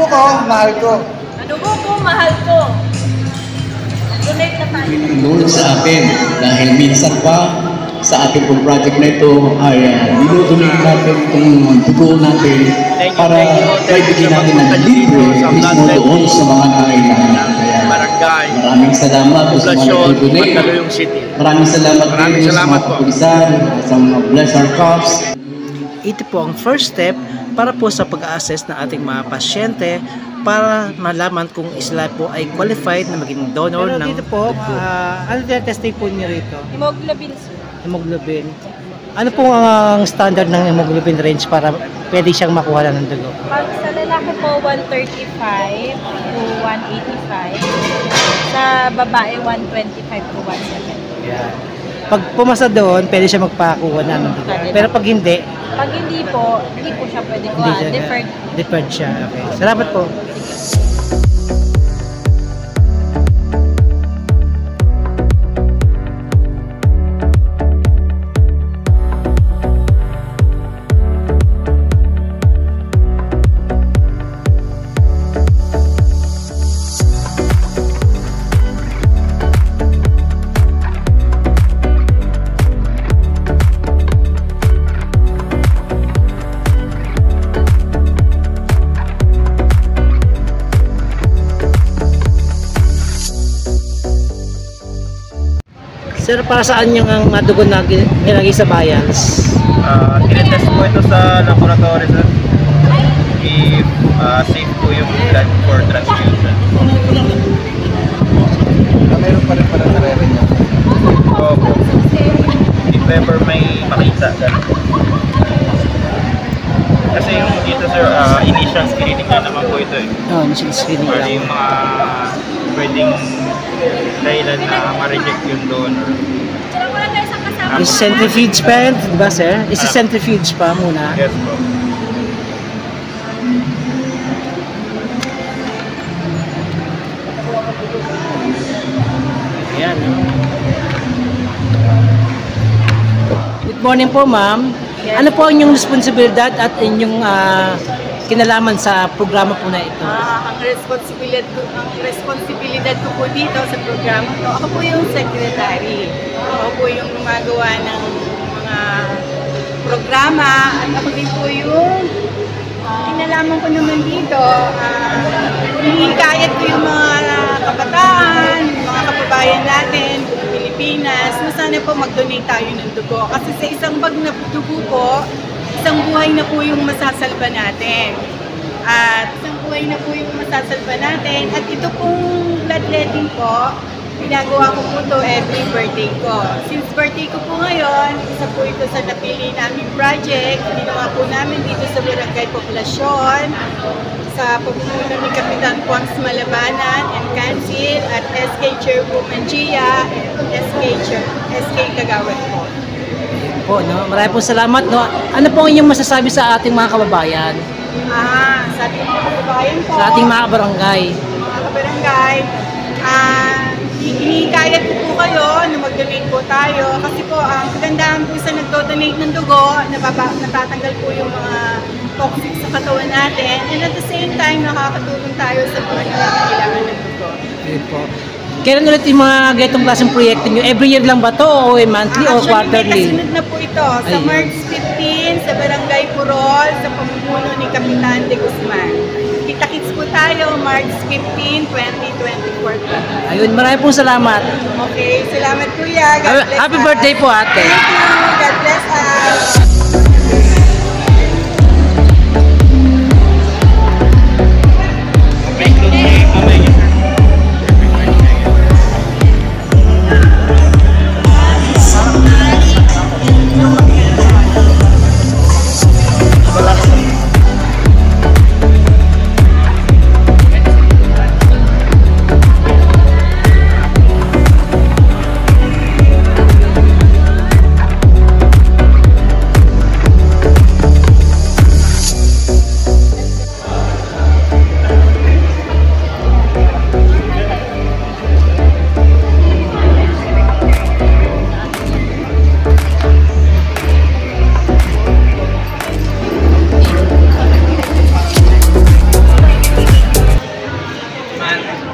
ko, mahal ko. Ang dugo ko, mahal ko. Donate na tayo. Tulong sa akin dahil minsan pa sa ating pong project na ito ay dinodonate natin itong dugo natin para bigyan natin ng libre mismo doon sa mga nangailangan. Barangay, maraming salamat sa mga nag-donate. Maraming salamat din sa mga kapulisan, sa mga bless our cops. Ito po ang first step para po sa pag-assess ng ating mga pasyente para malaman kung sila po ay qualified na maging donor ng dito po, ano testing po niyo rito? Hemoglobin, sir. Hemoglobin. Ano po ang standard ng hemoglobin range para pwede siyang makuha ng dugo? Pag sa lalaki po, 135 to 185. Sa babae, 125 to 170. Yeah. Pag pumasa doon, pwede siya magpakuha na ng dugo. Pero pag hindi po, hindi po siya pwede kuha. Deferred. Deferred siya. Okay. Salamat po. Sir, para saan yung dugo na nilagay sa vials? Tinetest po ito sa laboratory, sir. If safe po yung blood for transfusion. Meron pa rin pala nare-rin yan. Opo. If ever may makita, kasi yung dito, sir, initial screening na naman po ito eh. Initial screening lang. Yung mga pwedeng dahilan na ma-reject yung donor. Is centrifuge pa, diba sir? Is centrifuge pa muna? Yes po. Ayan. Good morning po, ma'am. Ano po ang inyong responsibilidad at inyong kinalaman sa programa po na ito? Ang responsibilidad ko po dito sa programa to, ako po yung secretary. Ako po yung gumagawa ng mga programa at ako din po yung kinalaman ko naman dito. Hinihikayat ko yung mga kabataan, mga kababayan natin, Pilipinas, na sana po mag-donate tayo ng dugo. Kasi sa isang bag na dugo po, isang buhay na po yung masasalba natin. At isang buhay na po yung masasalba natin. At ito pong bloodletting po, ginagawa ko po ito every birthday ko. Since birthday ko po ngayon, isa po ito sa napili naming project. Ginawa po namin dito sa Barangay Poblacion, sa pamumuno ni Kapitan Juans Malabanan and Council at SK Chairwoman Gia and SK Kagawad po. Po, no? Maraming po salamat. No? Ano po inyong masasabi sa ating mga kababayan? Sa ating mga kababayan po. Sa ating mga barangay. Mga kabarangay, hinihikayat ko po kayo na mag-donate po tayo. Kasi po, ang kagandahan po sa nagdo-donate ng dugo, natatanggal po yung mga toxic sa katawan natin. And at the same time, nakakatulong tayo sa mga nangangailangan ng dugo. Okay po. Kailan ulit yung mga ganitong klaseng proyekto nyo? Every year lang ba to o monthly o quarterly? Kasunod na po ito. Sa March 15, sa Barangay Purol, sa pamumuno ni Kapitan De Guzman. Kita-kits po tayo, March 15, 2024. Ayun, maraming po salamat. Okay, salamat kuya. God bless Happy birthday po ate. Thank you. God bless us.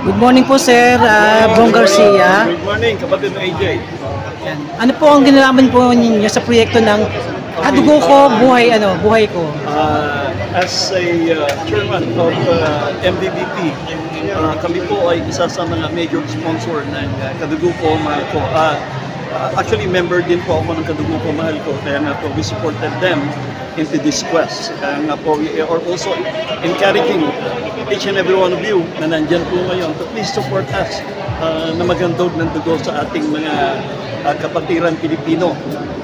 Good morning po, Sir Bong Garcia. Good morning, kapatid na AJ. Yan. Ano po ang ginalaman po ninyo sa proyekto ng Dugo Ko, Buhay Ko? As a chairman of MBBP, kami po ay isa sa mga major sponsor ng Kadugo Ko, Mahal Ko. Actually, member din po ako ng Kadugo Ko, Mahal Ko. Kaya nga po, we supported them into this quest. Kaya nga po, we are also encouraging each and every one of you na nandyan po ngayon to please support us na magandog ng dugo sa ating mga kapatiran Pilipino.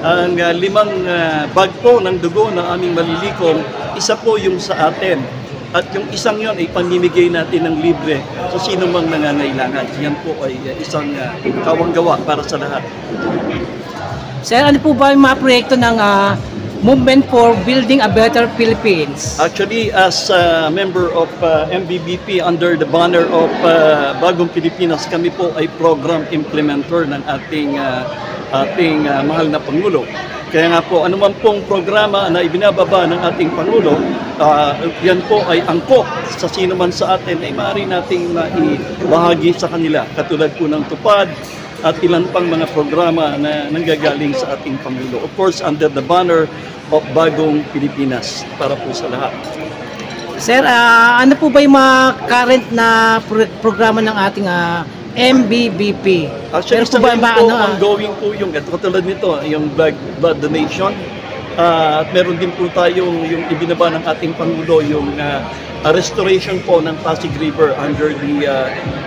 Ang 5 bag po ng dugo na aming malilikom, isa po yung sa atin. At yung isang yon ay pamimigay natin ng libre sa sino mang nangangailangan. Yan po ay isang kawanggawa para sa lahat. Sir, ano po ba yung mga proyekto ng Movement for Building a Better Philippines? Actually, as a member of MBBP under the banner of Bagong Pilipinas, kami po ay program implementer ng ating mahal na Pangulo. Kaya nga po, anuman pong programa na ibinababa ng ating Pangulo, yan po ay angkop sa sino man sa atin ay maaari nating maibahagi sa kanila. Katulad po ng tupad at ilan pang mga programa na nanggagaling sa ating Pangulo. Of course, under the banner of Bagong Pilipinas para po sa lahat. Sir, ano po ba yung mga current na programa ng ating MBBP? Actually, sa ngayon po, ongoing po yung katulad nito, yung blood donation. At meron din po tayong yung ibinaba ng ating Pangulo, yung restoration po ng Pasig River under the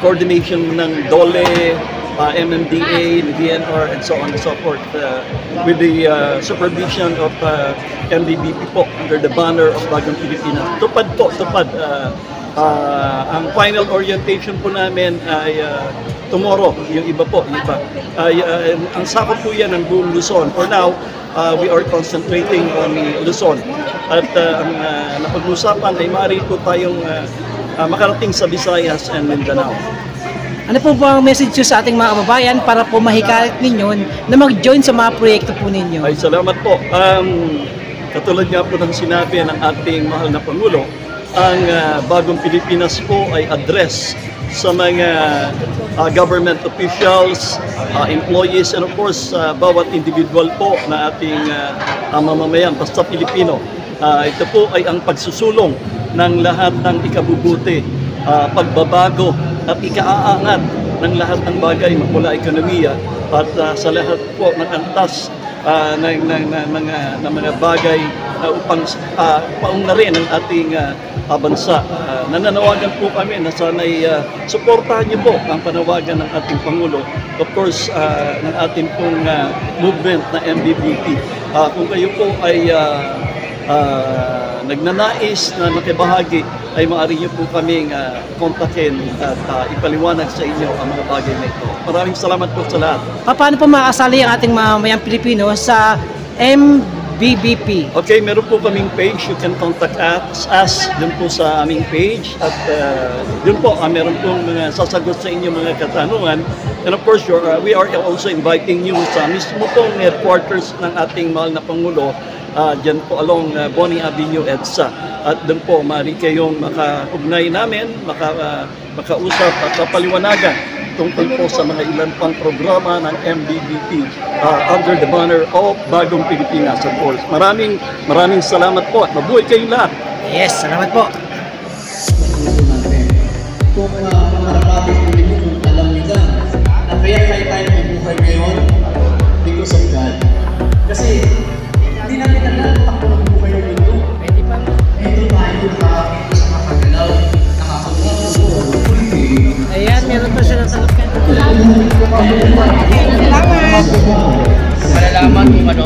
coordination ng DOLE, MMDA, the DNR, and so on and so forth, with the supervision of MBBP po under the banner of Bagong Pilipinas. Tupad po, tupad. Ang final orientation po namin ay tomorrow, yung iba po, yung iba. Ang sakop po yan ng buong Luzon. For now, we are concentrating on Luzon. At ang napag-usapan ay maaari po tayong makarating sa Visayas and Mindanao. Ano po ba ang message nyo sa ating mga kababayan para po mahikalit ninyo na mag-join sa mga proyekto po ninyo? Ay, salamat po. Katulad nga po ng sinabi ng ating mahal na Pangulo, ang Bagong Pilipinas po ay address sa mga government officials, employees, and of course, bawat individual po na ating mamamayan, basta Pilipino. Ito po ay ang pagsusulong ng lahat ng ikabubuti, pagbabago at ikaaangat ng lahat ng bagay mula ekonomiya at sa lahat po ng antas ng mga bagay upang paunlarin ang ating bansa. Nananawagan po kami na sana'y suportahan niyo po ang panawagan ng ating Pangulo, of course, ng ating pong movement na MBBP. Kung kayo po ay nagnanais na makibahagi, ay maaari niyo po kaming kontakin at ipaliwanag sa inyo ang mga bagay na ito. Maraming salamat po sa lahat. Paano po makasali ang ating mamayang Pilipino sa MBBP? Okay, meron po kaming page. You can contact us dun po sa aming page. At dun po, meron pong mga sasagot sa inyo mga katanungan. And of course, we are also inviting you sa mismo pong headquarters ng ating mahal na Pangulo, dyan po along Bonnie Avenue, EDSA. At doon po, maaari kayong makaugnay namin, makausap at kapaliwanagan tungkol po sa mga ilan pang programa ng MBBP under the banner of Bagong Pilipinas, of course. Maraming salamat po at mabuhay kayong lahat. Yes, salamat po. Kung mga kapatid ko rin kung alam nila na kaya tayo mabuhay ngayon because of God. Kasi hindi namin alam kung takbo ng buhay ng mundo. Ito tayo nakakita sa mga kagalaw, nakakuha po. Ayan, meron pa siya ng talagkan. Malalaman kung ano,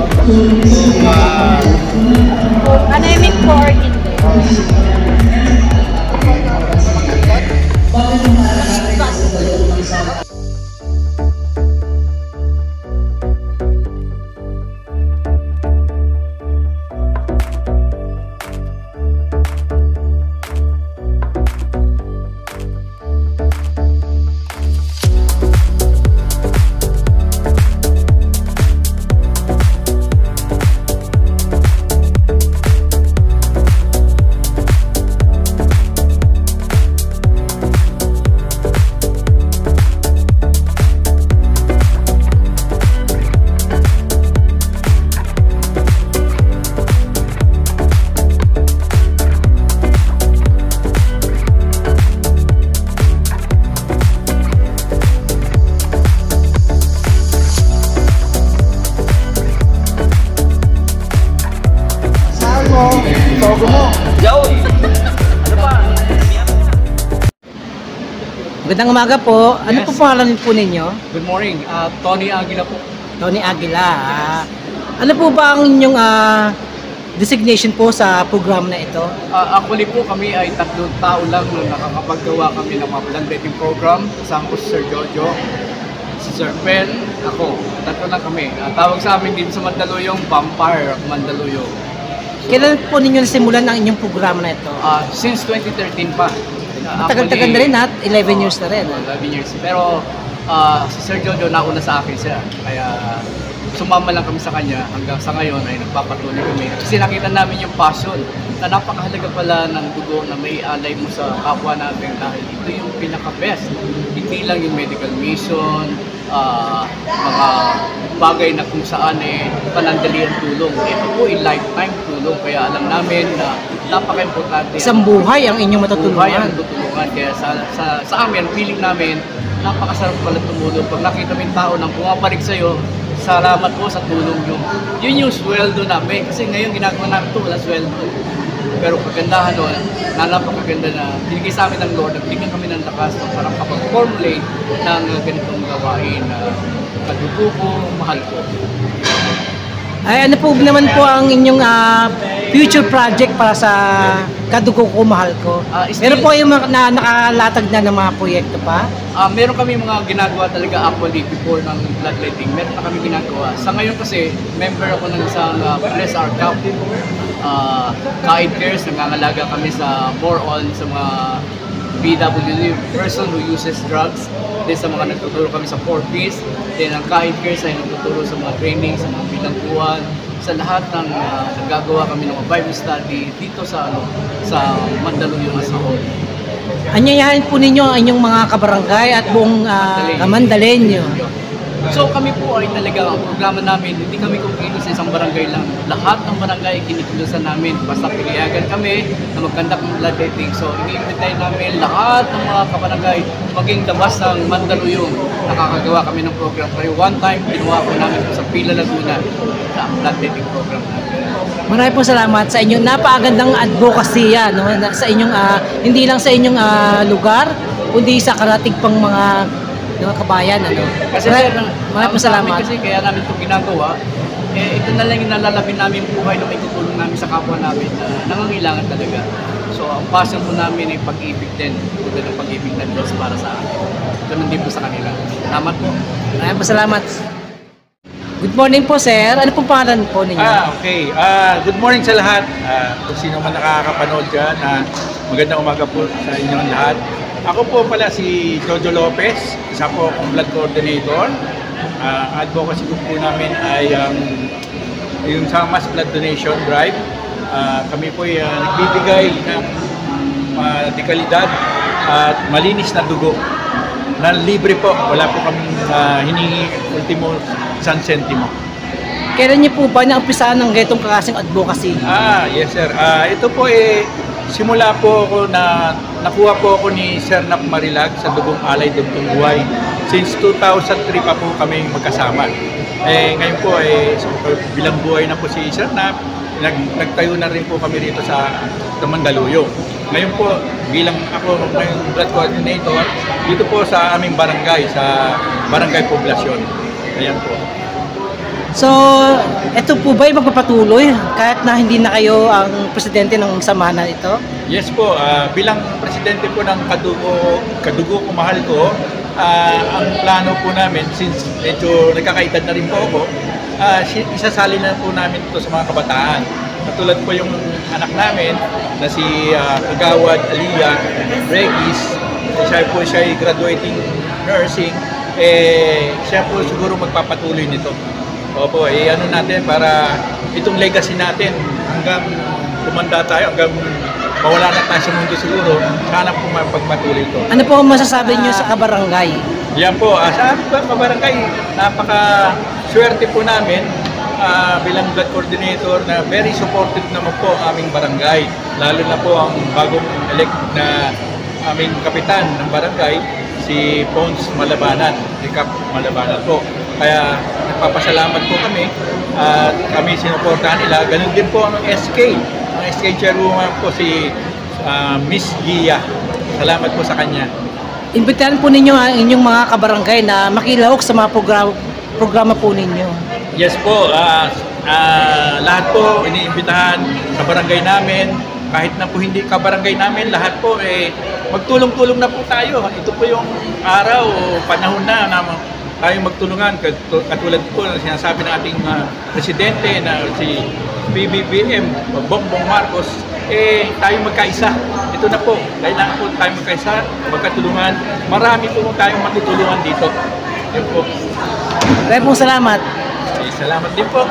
Anemic po or hindi. Magandang umaga po. Ano Yes. po pangalan po ninyo? Good morning, Tony Aguila po. Tony Aguila. Ano po ba ang inyong designation po sa program na ito? Actually po kami ay 3 tao lang nung nakakapaggawa kami ng mga bloodletting program. Kasama ko si Sir Jojo, si Sir Pen, ako. 3 lang kami. Tawag sa amin dito sa Mandaluyong, Vampire of Mandaluyong. Kailan po ninyo nasimulan ang inyong program na ito? Since 2013 pa. Tagal-tagal na rin at 11 years na rin. 11 years. Pero si Sir Jojo nauna sa akin siya. Kaya sumama lang kami sa kanya hanggang sa ngayon ay nagpapatuloy kami. Kasi nakita namin yung passion na napakahalaga pala ng dugo na may alay mo sa kapwa natin dahil ito yung pinaka-best. Hindi lang yung medical mission, mga bagay na kung saan panandali ang tulong. Ito po ay lifetime tulong kaya alam namin na napaka-importante. Isang buhay ang inyong matutulungan. Buhay ang tutulungan. Kaya sa amin, feeling namin, napakasarap pala tumulong. Pag nakita mo yung tao nang pumapalik sa'yo, salamat po sa tulong nyo. Yun yung sweldo namin. Kasi ngayon ginagawa namin ito, wala sweldo. Pero kagandahan doon, napakaganda na binigay sa amin ng Lord, nagbigyan kami ng lakas na parang kapag-formulate ng ganitong gawain na kadugo ko, mahal ko. Ay, ano po naman po ang inyong future project para sa kadugo ko, mahal ko? Meron po yung nakalatag na ng mga proyekto pa? Meron kami mga ginagawa talaga actually before ng bloodletting. Meron na kami ginagawa. Sa ngayon kasi, member ako ng isang Bless Our Cup. Kaid Cares, nangangalaga kami sa more on sa mga PWD, person who uses drugs. Then sa mga nagtuturo kami sa 4Ps. Then ang Kaid Cares ay nagtuturo sa mga training, sa mga bilangguan, sa lahat ng nagagawa kami ng Bible study dito sa Mandaluyong as a whole. Anyayahan po ninyo ang inyong mga kabarangay at buong Mandalenyo. So kami po ay talaga, ang programa namin, hindi kami kumpilis sa isang barangay lang. Lahat ng barangay kinikilusan namin. Basta pinayagan kami na magkandak ng bloodletting. So ini-invite namin lahat ng mga kabarangay maging labas ng Mandaluyong. Nakakagawa kami ng program. Pero one time, ginawa ko namin sa Pila Laguna sa bloodletting program namin. Maraming po salamat sa inyong napakagandang advocacy no? Sa inyong, hindi lang sa inyong lugar, kundi sa karating pang mga kabayan. Ano? Kasi maraming po salamat. Kasi kaya namin itong ginagawa, ito na lang yung nalalapin namin buhay na may tutulong namin sa kapwa namin na nangangailangan talaga. So ang passion po namin ay pag-ibig din. Tulad ng pag-ibig ng Diyos para sa akin. Ganun din po sa kanila. Salamat po. Maraming po salamat. Good morning po, sir. Ano pong pangalan po ninyo? Okay. Good morning sa lahat. Kung sino man nakakapanood dyan, magandang umaga po sa inyong lahat. Ako po pala si Jojo Lopez, isa po akong blood coordinator. Advocacy group po namin ay yung sa mass blood donation drive. Kami po ay nagbibigay ng dekalidad at malinis na dugo na libre po. Wala po kami hiningi ultimo isang sentimo. Kailan niyo po ba naumpisahan ng ganitong kakasing advocacy? Yes sir. Ito po simula po ako na nakuha po ako ni Sir Nap Marilag sa Dugong Alay Dugtong Buhay. Since 2003 pa po kami magkasama. Ngayon po bilang buhay na po si Sir Nap, nagtayo na rin po kami rito sa Mandaluyong. Ngayon po bilang ako ngayong blood coordinator dito po sa aming barangay, sa Barangay Poblasyon. Ayan po. So, ito po ba yung magpapatuloy kahit na hindi na kayo ang presidente ng samahan ito? Yes po, bilang presidente po ng Kadugo Ko Mahal Ko, ang plano po namin, since medyo nagkakaedad na rin po ako, isasali na po namin ito sa mga kabataan. Katulad po yung anak namin na si Kagawad Aliyah Regis, siya ay graduating nursing, siya po siguro magpapatuloy nito. Opo, ano natin para itong legacy natin hanggang tumanda tayo, hanggang mawala na tayo sa mundo siguro, sana po mapagpatuloy ito. Ano po ang masasabi niyo sa kabarangay? Yan po, sa kabarangay, napaka-swerte po namin bilang blood coordinator na very supportive naman po ang aming barangay. Lalo na po ang bagong elect na aming kapitan ng barangay, si Pons Malabanan, si Cap Malabanan po. Kaya nagpapasalamat po kami at kami sinuportahan nila. Ganun din po ang SK. Ang SK chairwoman po si Miss Gia. Salamat po sa kanya. imbitahan po ninyo ang inyong mga kabarangay na makilahok sa mga programa po ninyo. Yes po, lahat po iniimbitahan sa barangay namin. Kahit na po hindi ka barangay namin, lahat po magtulong-tulong na po tayo. Ito po yung araw o panahon na tayo magtulungan. Katulad po na sinasabi ng ating presidente na si PBBM, Bongbong Marcos, tayo magkaisa. Ito na po, kailangan po tayo magkaisa, magkatulungan. Marami po tayong matutulungan dito. Yun po. Maraming salamat. Salamat din po.